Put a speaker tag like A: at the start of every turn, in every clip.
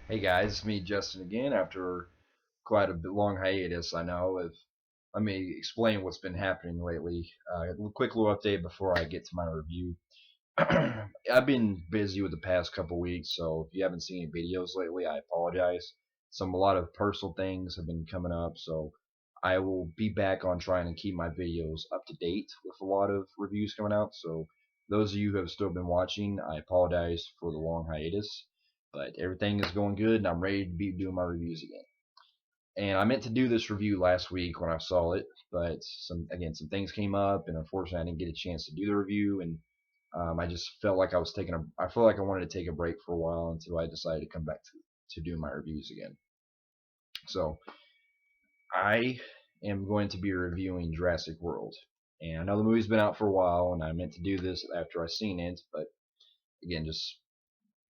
A: Hey guys, it's me, Justin, again. After quite a bit long hiatus, I know. Let me explain what's been happening lately. A quick little update before I get to my review. I've been busy with the past couple weeks, so if you haven't seen any videos lately, I apologize. A lot of personal things have been coming up, so I will be back on trying to keep my videos up to date with a lot of reviews coming out. So those of you who have still been watching, I apologize for the long hiatus, but everything is going good, and I'm ready to be doing my reviews again. And I meant to do this review last week when I saw it, but some things came up, and unfortunately I didn't get a chance to do the review. And I just felt like I felt like I wanted to take a break for a while until I decided to come back to do my reviews again. So I am going to be reviewing Jurassic World. And I know the movie's been out for a while, and I meant to do this after I seen it, but again, just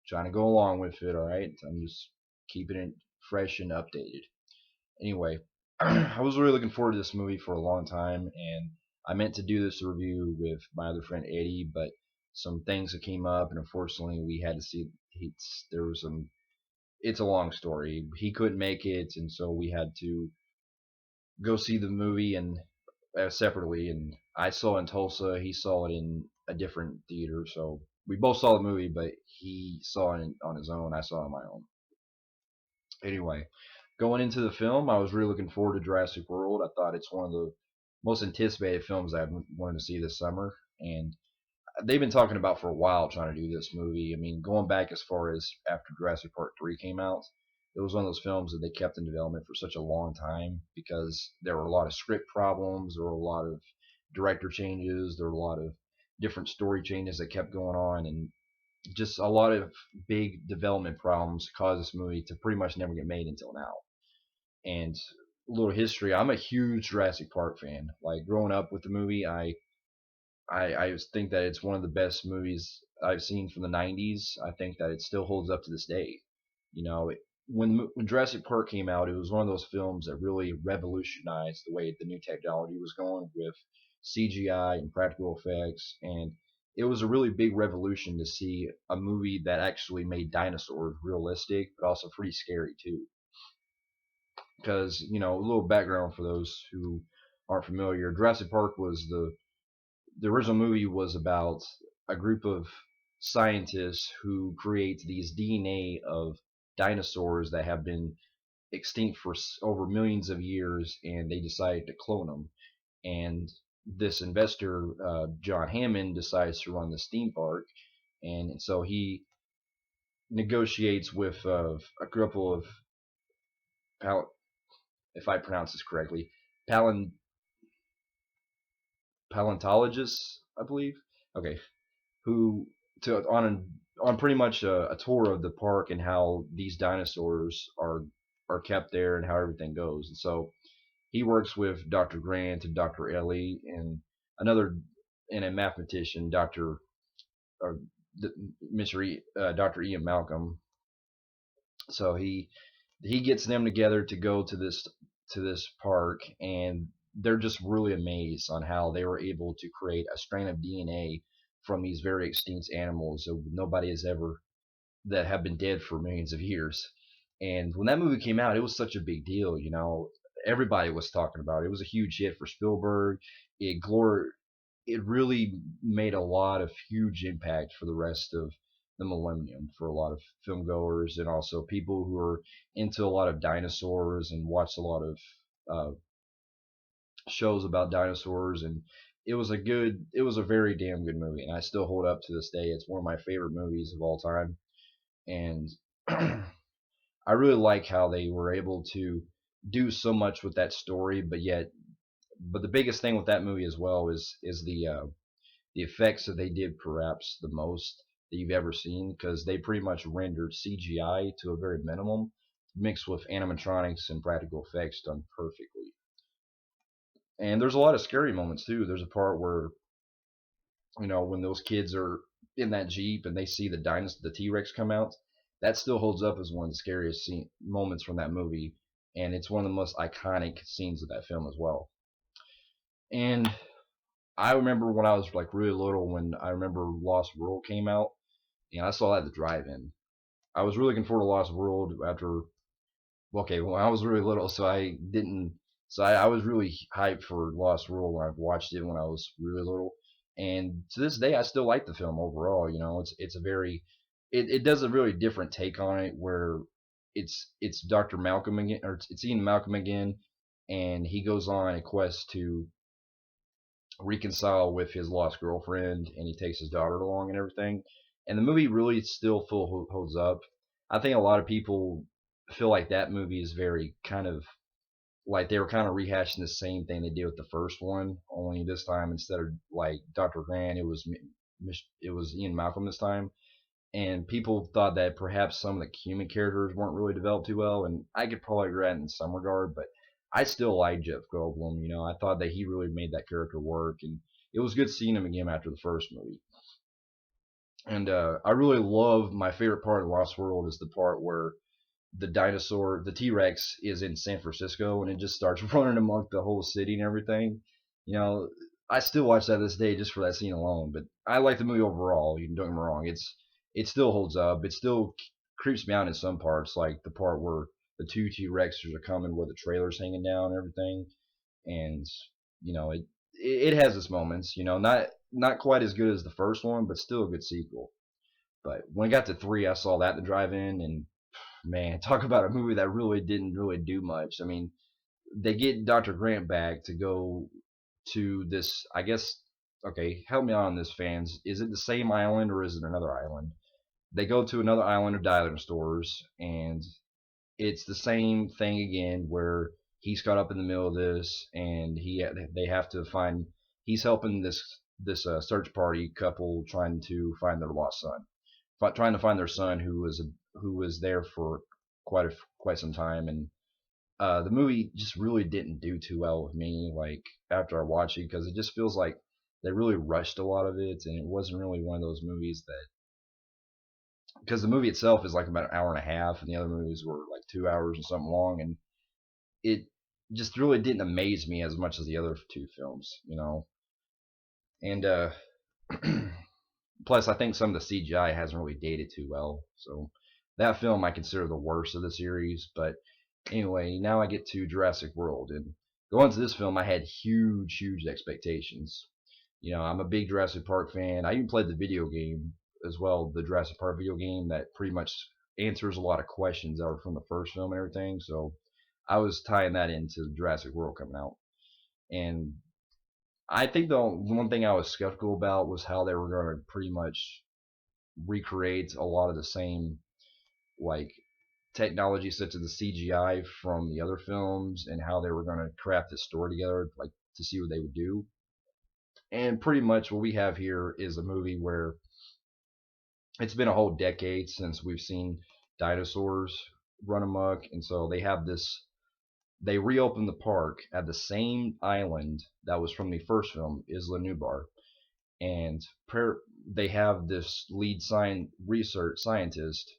A: trying to go along with it. All right, I'm just keeping it fresh and updated. Anyway, I was really looking forward to this movie for a long time, and I meant to do this review with my other friend Eddie, but some things that came up, and unfortunately, we had to see. There was some. It's a long story. He couldn't make it, and so we had to go see the movie and separately. And I saw it in Tulsa. He saw it in a different theater. So we both saw the movie, but he saw it on his own. I saw it on my own. Anyway, going into the film, I was really looking forward to Jurassic World. I thought it's one of the most anticipated films I've wanted to see this summer, and they've been talking about for a while trying to do this movie. I mean, going back as far as after Jurassic Park 3 came out, it was one of those films that they kept in development for such a long time because there were a lot of script problems, there were a lot of director changes, there were a lot of different story changes that kept going on, and just a lot of big development problems caused this movie to pretty much never get made until now. And a little history, I'm a huge Jurassic Park fan. Like growing up with the movie, I think that it's one of the best movies I've seen from the 90s. I think that it still holds up to this day. You know, when Jurassic Park came out, it was one of those films that really revolutionized the way the new technology was going with CGI and practical effects. And it was a really big revolution to see a movie that actually made dinosaurs realistic, but also pretty scary too. Because, a little background for those who aren't familiar, Jurassic Park was the original movie was about a group of scientists who create these DNA of dinosaurs that have been extinct for over millions of years, and they decided to clone them. And this investor, John Hammond, decides to run this theme park, and so he negotiates with a couple of if I pronounce this correctly, palin, paleontologists, I believe. Okay, who to on pretty much a tour of the park and how these dinosaurs are kept there and how everything goes. And so he works with Dr. Grant and Dr. Ellie and another and a mathematician, or Mr. Dr. Ian Malcolm. So he gets them together to go to this park, and they're just really amazed on how they were able to create a strain of DNA from these very extinct animals that nobody has ever that have been dead for millions of years. And when that movie came out, it was such a big deal. Everybody was talking about it. It was a huge hit for Spielberg. It glor it really made a lot of huge impact for the rest of the millennium for a lot of film goers and also people who are into a lot of dinosaurs and watch a lot of uh, shows about dinosaurs. And it was a very damn good movie, and I still hold up to this day. It's one of my favorite movies of all time, and I really like how they were able to do so much with that story, but the biggest thing with that movie as well is the effects that they did perhaps the most that you've ever seen, because they pretty much rendered CGI to a very minimum, mixed with animatronics and practical effects done perfectly. And there's a lot of scary moments too. There's a part where when those kids are in that jeep and they see the T-Rex come out. That still holds up as one of the scariest moments from that movie, and it's one of the most iconic scenes of that film as well. And I remember when I was like really little, when I remember Lost World came out, and I saw that at the drive-in. I was really looking forward to Lost World after. Okay, when I was really little, so I didn't. So I was really hyped for Lost World when I watched it when I was really little, and to this day I still like the film overall. You know, it's a very, it does a really different take on it where it's Dr. Malcolm again, or it's Ian Malcolm again, and he goes on a quest to reconcile with his lost girlfriend, and he takes his daughter along and everything. And the movie really still full holds up. I think a lot of people feel like that movie is very kind of like they were kind of rehashing the same thing they did with the first one, only this time instead of like Dr. Grant, it was Ian Malcolm this time. And people thought that perhaps some of the human characters weren't really developed too well, and I could probably agree that in some regard, but I still like Jeff Goldblum. You know, I thought that he really made that character work, and it was good seeing him again after the first movie. And I really love my favorite part of Lost World is the part where the T Rex, is in San Francisco and it just starts running among the whole city and everything. You know, I still watch that this day just for that scene alone. But I like the movie overall. You don't get me wrong; it still holds up. It still creeps me out in some parts, like the part where the two T Rexes are coming, where the trailer's hanging down and everything. And you know, it has its moments. You know, not quite as good as the first one, but still a good sequel. But when I got to three, I saw that in the drive-in, and man, talk about a movie that really didn't really do much. I mean, they get Dr. Grant back to go to this, I guess, okay, help me out on this, fans. Is it the same island or is it another island? They go to another island of dinosaur stores, and it's the same thing again where he's caught up in the middle of this, and they have to find, he's helping this search party couple trying to find their lost son, trying to find their son who was there for quite some time. And the movie just really didn't do too well with me. Like after I watched it, because it just feels like they really rushed a lot of it, and it wasn't really one of those movies that, because the movie itself is like about an hour and a half, and the other movies were like 2 hours and something long, and it just really didn't amaze me as much as the other two films, you know. And plus, I think some of the CGI hasn't really dated too well. So that film I consider the worst of the series. But anyway, now I get to Jurassic World, and going to this film, I had huge expectations. You know, I'm a big Jurassic Park fan. I even played the video game as well, the Jurassic Park video game that pretty much answers a lot of questions that were from the first film and everything. So I was tying that into Jurassic World coming out. And I think the one thing I was skeptical about was how they were going to pretty much recreate a lot of the same like technology such as the CGI from the other films, and how they were going to craft this story together, like to see what they would do. And pretty much what we have here is a movie where it's been a whole decade since we've seen dinosaurs run amok, and so they have this. They reopened the park at the same island that was from the first film, Isla Nublar, and they have this lead research scientist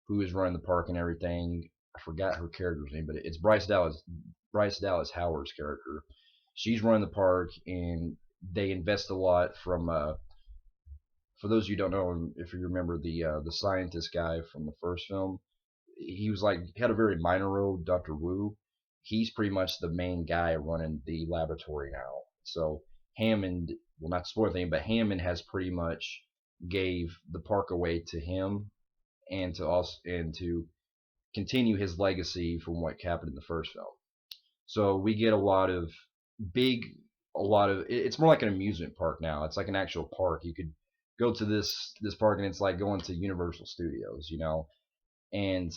A: who is running the park and everything. I forgot her character's name, but it's Bryce Dallas Howard's character. She's running the park, and they invest a lot from. For those of you who don't know, if you remember the scientist guy from the first film, he was like had a very minor role, Dr. Wu. He's pretty much the main guy running the laboratory now. So Hammond, well, not to spoil anything, but Hammond has pretty much gave the park away to him, and to continue his legacy from what happened in the first film. So we get big, a lot of. It's more like an amusement park now. It's like an actual park. You could go to this park, and it's like going to Universal Studios, you know. And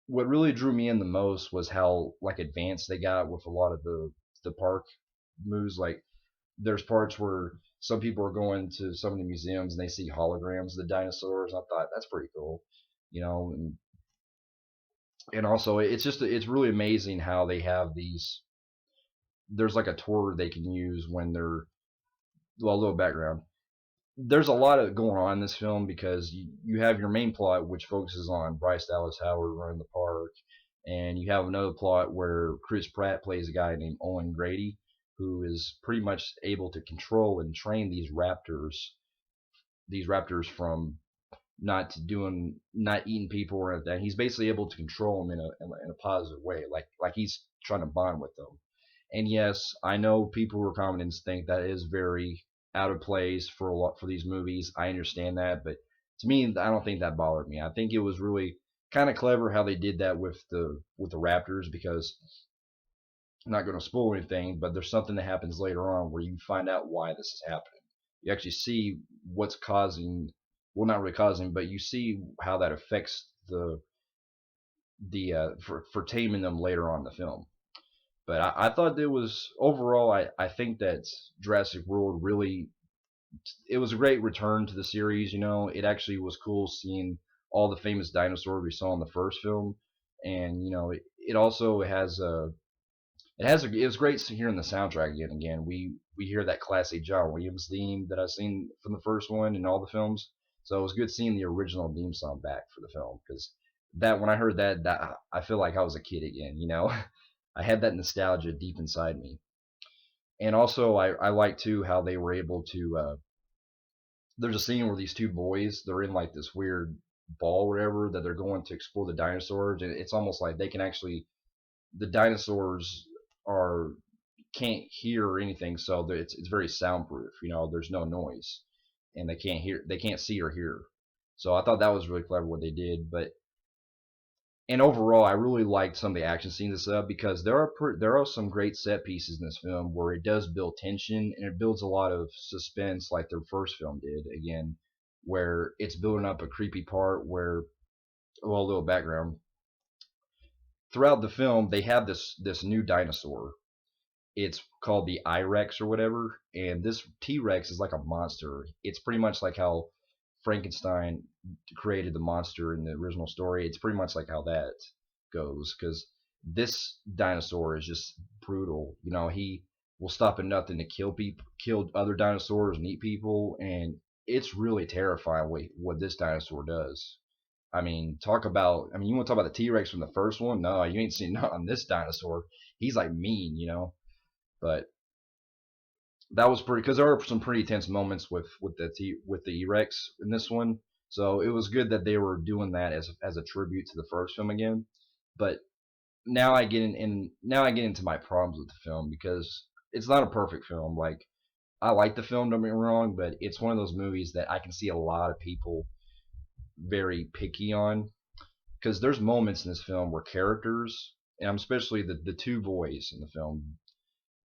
A: what really drew me in the most was how like advanced they got with a lot of the park moves. Like there's parts where some people are going to some of the museums and they see holograms of the dinosaurs. I thought that's pretty cool, you know. And also it's really amazing how they have these. There's like a tour they can use when they're, well, a little background. There's a lot of going on in this film because you have your main plot, which focuses on Bryce Dallas Howard running the park, and you have another plot where Chris Pratt plays a guy named Owen Grady, who is pretty much able to control and train these raptors from not eating people or anything. He's basically able to control them in a positive way, like he's trying to bond with them. And yes, I know people who are comedians think that is very out of place for a lot for these movies. I understand that, but to me, I don't think that bothered me. I think it was really kind of clever how they did that with the Raptors because I'm not going to spoil anything, but there's something that happens later on where you find out why this is happening. You actually see what's causing, well, not really causing, but you see how that affects the for taming them later on in the film. But I thought it was overall. I think that Jurassic World really it was a great return to the series. You know, it actually was cool seeing all the famous dinosaurs we saw in the first film, and you know, it also has a it was great hearing the soundtrack again. Again, we hear that classic John Williams theme that I've seen from the first one in all the films. So it was good seeing the original theme song back for the film because that when I heard that I feel like I was a kid again. You know, I had that nostalgia deep inside me. And also, I like too how they were able to. There's a scene where these two boys they're in like this weird ball, or whatever, that they're going to explore the dinosaurs, and it's almost like they can actually the dinosaurs are can't hear or anything, so it's very soundproof. You know, there's no noise, and they can't see or hear. So I thought that was really clever what they did. But and overall, I really liked some of the action scenes and stuff because there are some great set pieces in this film where it does build tension and it builds a lot of suspense like their first film did. Again, where it's building up a creepy part where well, a little background throughout the film they have this new dinosaur. It's called the I-Rex or whatever, and this T-Rex is like a monster. It's pretty much like how Frankenstein created the monster in the original story. It's pretty much like how that goes because this dinosaur is just brutal. You know, he will stop at nothing to kill other dinosaurs and eat people, and it's really terrifying what this dinosaur does. I mean, you want to talk about the T Rex from the first one? No, you ain't seen none on this dinosaur. He's like mean, you know. But that was pretty because there are some pretty tense moments with the E-Rex in this one. So it was good that they were doing that as a tribute to the first film again. But now I get into my problems with the film because it's not a perfect film. Like I like the film, don't get me wrong, but it's one of those movies that I can see a lot of people very picky on because there's moments in this film where characters, and I'm especially the two boys in the film,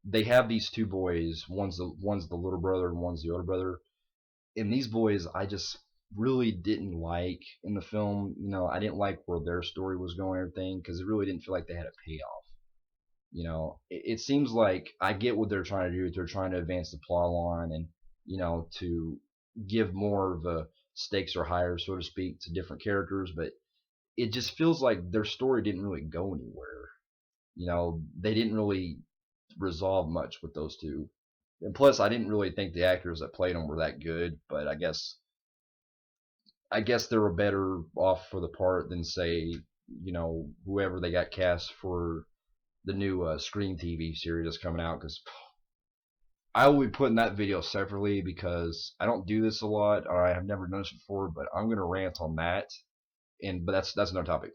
A: they have these two boys. One's the little brother and one's the older brother. And these boys, I just really didn't like in the film. You know, I didn't like where their story was going and everything because it really didn't feel like they had a payoff. You know, it seems like I get what they're trying to do. They're trying to advance the plot line and you know to give more of a stakes are higher, so to speak, to different characters. But it just feels like their story didn't really go anywhere. You know, they didn't really resolve much with those two. And plus, I didn't really think the actors that played them were that good. But I guess they were better off for the part than say you know whoever they got cast for the new Scream TV series that's coming out. Because I will be putting that video separately because I don't do this a lot or I have never done this before. But I'm gonna rant on that. And but that's another topic.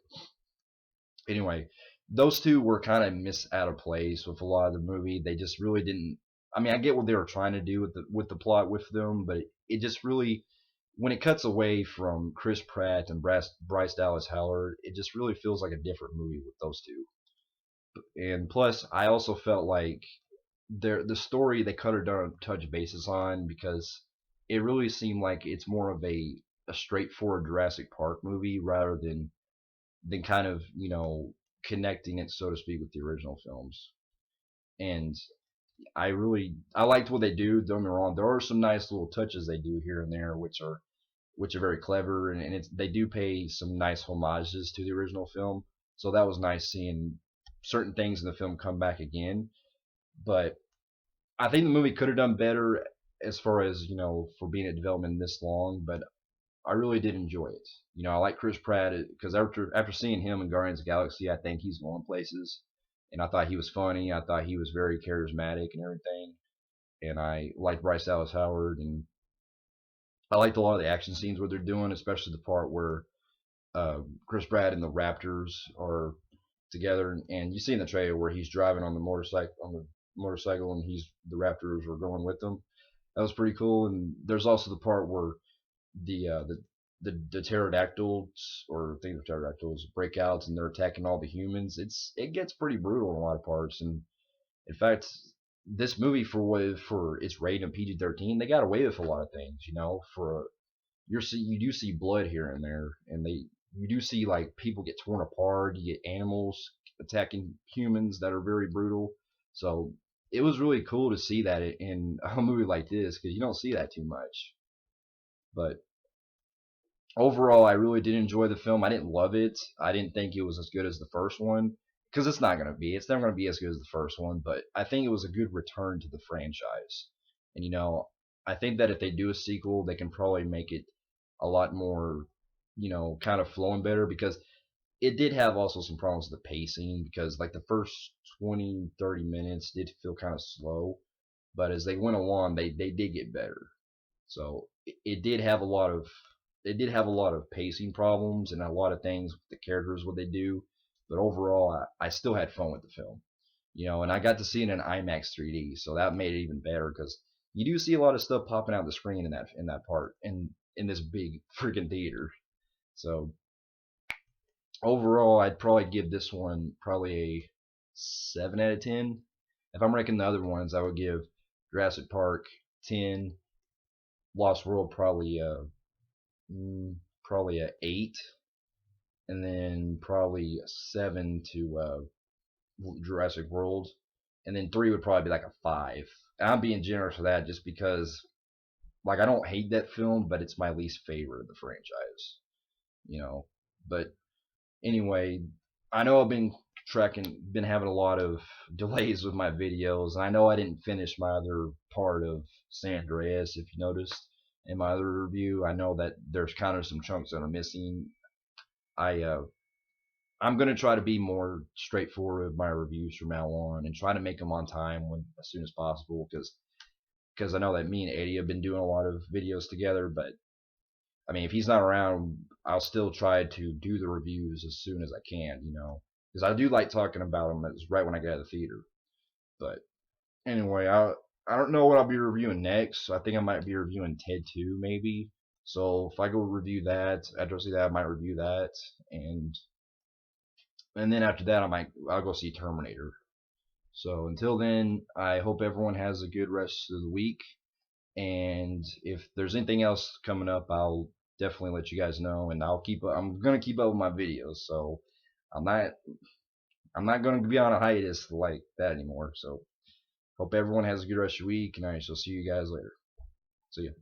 A: Anyway, those two were kind of miss out of place with a lot of the movie. They just really didn't. I mean, I get what they were trying to do with the plot with them, but it just really, when it cuts away from Chris Pratt and Bryce Dallas Howard, it just really feels like a different movie with those two. And plus, I also felt like the story they cut or don't touch bases on because it really seemed like it's more of a straightforward Jurassic Park movie rather than kind of connecting it so to speak with the original films. And I liked what they do. Don't get me wrong, there are some nice little touches they do here and there, which are very clever, and they do pay some nice homages to the original film. So that was nice seeing certain things in the film come back again. But I think the movie could have done better as far as for being in development this long. But I really did enjoy it. I like Chris Pratt because after seeing him in Guardians of the Galaxy, I think he's going places, and I thought he was funny. I thought he was very charismatic and everything, and I liked Bryce Dallas Howard, and I liked a lot of the action scenes what they're doing, especially the part where Chris Pratt and the Raptors are together, and you see in the trailer where he's driving on the motorcycle, and he's the Raptors are going with him. That was pretty cool. And there's also the part where the uh, the the pterodactyls, or I think the pterodactyls, break out and they're attacking all the humans. It gets pretty brutal in a lot of parts, and in fact, this movie for its rating of PG-13, they got away with a lot of things. You do see blood here and there, and you do see like people get torn apart. You get animals attacking humans that are very brutal. So it was really cool to see that in a movie like this because you don't see that too much. But overall, I really did enjoy the film. I didn't love it. I didn't think it was as good as the first one because it's not going to be. It's never going to be as good as the first one. But I think it was a good return to the franchise. And I think that if they do a sequel, they can probably make it a lot more, kind of flowing better because it did have also some problems with the pacing because like the first 20, 30 minutes did feel kind of slow, but as they went along, they did get better. So it did have a lot of pacing problems and a lot of things with the characters what they do, but overall I still had fun with the film. And I got to see it in IMAX 3D, so that made it even better because you do see a lot of stuff popping out the screen in that part in this big freaking theater. So overall, I'd probably give this one probably a 7 out of 10. If I'm ranking the other ones, I would give Jurassic Park 10, Lost World probably a 8, and then probably a 7 to Jurassic World, and then 3 would probably be like a 5. And I'm being generous for that just because like I don't hate that film, but it's my least favorite of the franchise. You know, but anyway, I know I've been having a lot of delays with my videos, and I know I didn't finish my other part of San Andreas. If you noticed in my other review, I know that there's kind of some chunks that are missing. I I'm gonna try to be more straightforward with my reviews from now on, and try to make them on time as soon as possible, because I know that me and Eddie have been doing a lot of videos together, but I mean, if he's not around, I'll still try to do the reviews as soon as I can, because I do like talking about them right when I get out of the theater. But anyway, I don't know what I'll be reviewing next. I think I might be reviewing Ted 2 maybe. So if I go review that, after I see that, I might review that, and and then after that, I'll go see Terminator. So until then, I hope everyone has a good rest of the week. And if there's anything else coming up, I'll definitely let you guys know. And I'm gonna keep up with my videos. So I'm not I'm not gonna be on a hiatus like that anymore. So hope everyone has a good rest of your week, and I shall see you guys later. See ya.